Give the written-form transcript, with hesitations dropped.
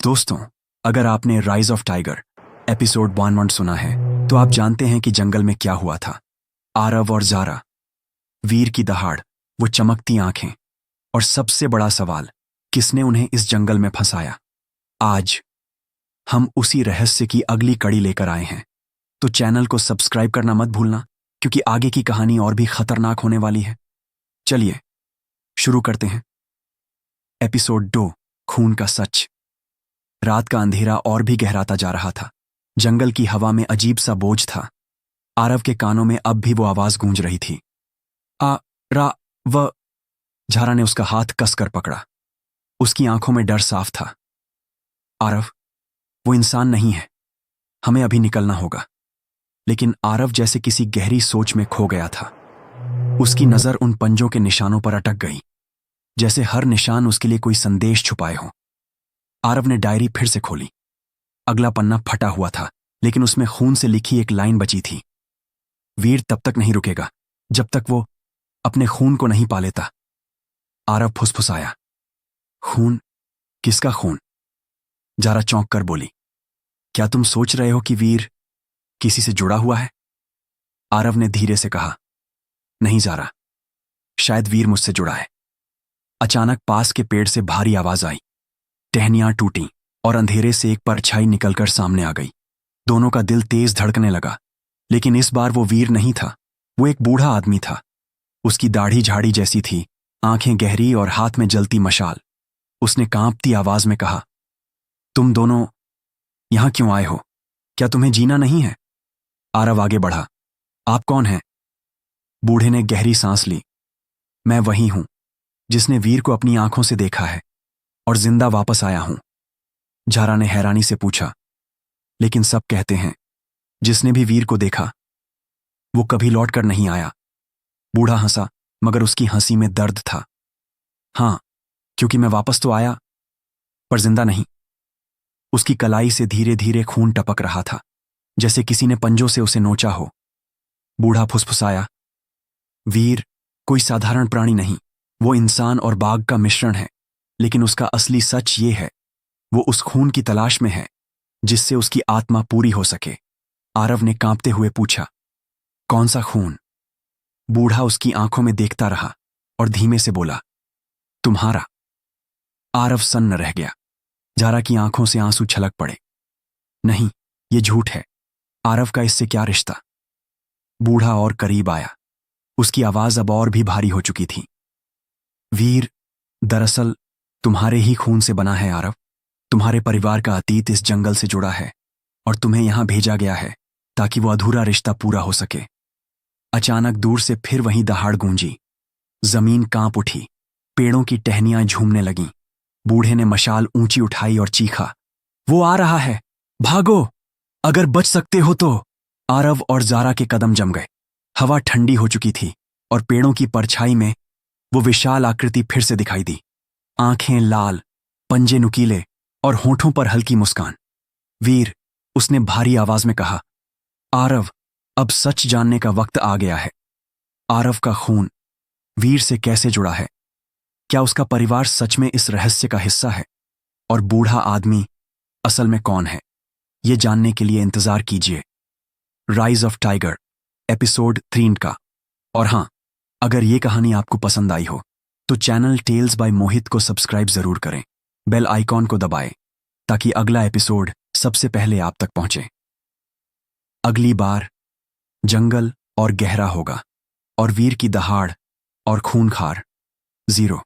दोस्तों, अगर आपने राइज ऑफ टाइगर एपिसोड 11 सुना है तो आप जानते हैं कि जंगल में क्या हुआ था। आरव और ज़ारा, वीर की दहाड़, वो चमकती आंखें और सबसे बड़ा सवाल, किसने उन्हें इस जंगल में फंसाया। आज हम उसी रहस्य की अगली कड़ी लेकर आए हैं, तो चैनल को सब्सक्राइब करना मत भूलना, क्योंकि आगे की कहानी और भी खतरनाक होने वाली है। चलिए शुरू करते हैं। एपिसोड 2, खून का सच। रात का अंधेरा और भी गहराता जा रहा था। जंगल की हवा में अजीब सा बोझ था। आरव के कानों में अब भी वो आवाज गूंज रही थी, आ रा व। ज़ारा ने उसका हाथ कसकर पकड़ा। उसकी आंखों में डर साफ था। आरव, वो इंसान नहीं है, हमें अभी निकलना होगा। लेकिन आरव जैसे किसी गहरी सोच में खो गया था। उसकी नजर उन पंजों के निशानों पर अटक गई, जैसे हर निशान उसके लिए कोई संदेश छुपाए हो। आरव ने डायरी फिर से खोली। अगला पन्ना फटा हुआ था, लेकिन उसमें खून से लिखी एक लाइन बची थी, वीर तब तक नहीं रुकेगा जब तक वो अपने खून को नहीं पा लेता। आरव फुसफुसाया, खून? किसका खून? ज़ारा चौंक कर बोली, क्या तुम सोच रहे हो कि वीर किसी से जुड़ा हुआ है? आरव ने धीरे से कहा, नहीं ज़ारा, शायद वीर मुझसे जुड़ा है। अचानक पास के पेड़ से भारी आवाज आई। टहनियां टूटी और अंधेरे से एक परछाई निकलकर सामने आ गई। दोनों का दिल तेज धड़कने लगा। लेकिन इस बार वो वीर नहीं था, वो एक बूढ़ा आदमी था। उसकी दाढ़ी झाड़ी जैसी थी, आंखें गहरी और हाथ में जलती मशाल। उसने कांपती आवाज में कहा, तुम दोनों यहां क्यों आए हो? क्या तुम्हें जीना नहीं है? आरव आगे बढ़ा, आप कौन हैं? बूढ़े ने गहरी सांस ली, मैं वही हूं जिसने वीर को अपनी आंखों से देखा है और जिंदा वापस आया हूं। ज़ारा ने हैरानी से पूछा, लेकिन सब कहते हैं जिसने भी वीर को देखा वो कभी लौट कर नहीं आया। बूढ़ा हंसा, मगर उसकी हंसी में दर्द था। हां, क्योंकि मैं वापस तो आया, पर जिंदा नहीं। उसकी कलाई से धीरे धीरे खून टपक रहा था, जैसे किसी ने पंजों से उसे नोचा हो। बूढ़ा फुसफुसाया, वीर कोई साधारण प्राणी नहीं, वो इंसान और बाघ का मिश्रण है। लेकिन उसका असली सच ये है, वो उस खून की तलाश में है जिससे उसकी आत्मा पूरी हो सके। आरव ने कांपते हुए पूछा, कौन सा खून? बूढ़ा उसकी आंखों में देखता रहा और धीमे से बोला, तुम्हारा। आरव सन्न रह गया। ज़ारा की आंखों से आंसू छलक पड़े। नहीं, ये झूठ है। आरव का इससे क्या रिश्ता? बूढ़ा और करीब आया। उसकी आवाज अब और भी भारी हो चुकी थी। वीर दरअसल तुम्हारे ही खून से बना है आरव। तुम्हारे परिवार का अतीत इस जंगल से जुड़ा है और तुम्हें यहां भेजा गया है ताकि वो अधूरा रिश्ता पूरा हो सके। अचानक दूर से फिर वही दहाड़ गूंजी। जमीन कांप उठी, पेड़ों की टहनियां झूमने लगीं। बूढ़े ने मशाल ऊंची उठाई और चीखा, वो आ रहा है, भागो, अगर बच सकते हो तो। आरव और ज़ारा के कदम जम गए। हवा ठंडी हो चुकी थी और पेड़ों की परछाई में वो विशाल आकृति फिर से दिखाई दी। आंखें लाल, पंजे नुकीले और होठों पर हल्की मुस्कान। वीर, उसने भारी आवाज में कहा। आरव, अब सच जानने का वक्त आ गया है। आरव का खून वीर से कैसे जुड़ा है? क्या उसका परिवार सच में इस रहस्य का हिस्सा है? और बूढ़ा आदमी असल में कौन है? ये जानने के लिए इंतजार कीजिए राइज ऑफ टाइगर एपिसोड 3 का। और हां, अगर ये कहानी आपको पसंद आई हो तो चैनल टेल्स बाय मोहित को सब्सक्राइब जरूर करें। बेल आइकॉन को दबाएं ताकि अगला एपिसोड सबसे पहले आप तक पहुंचे। अगली बार जंगल और गहरा होगा और वीर की दहाड़ और खूंखार 0।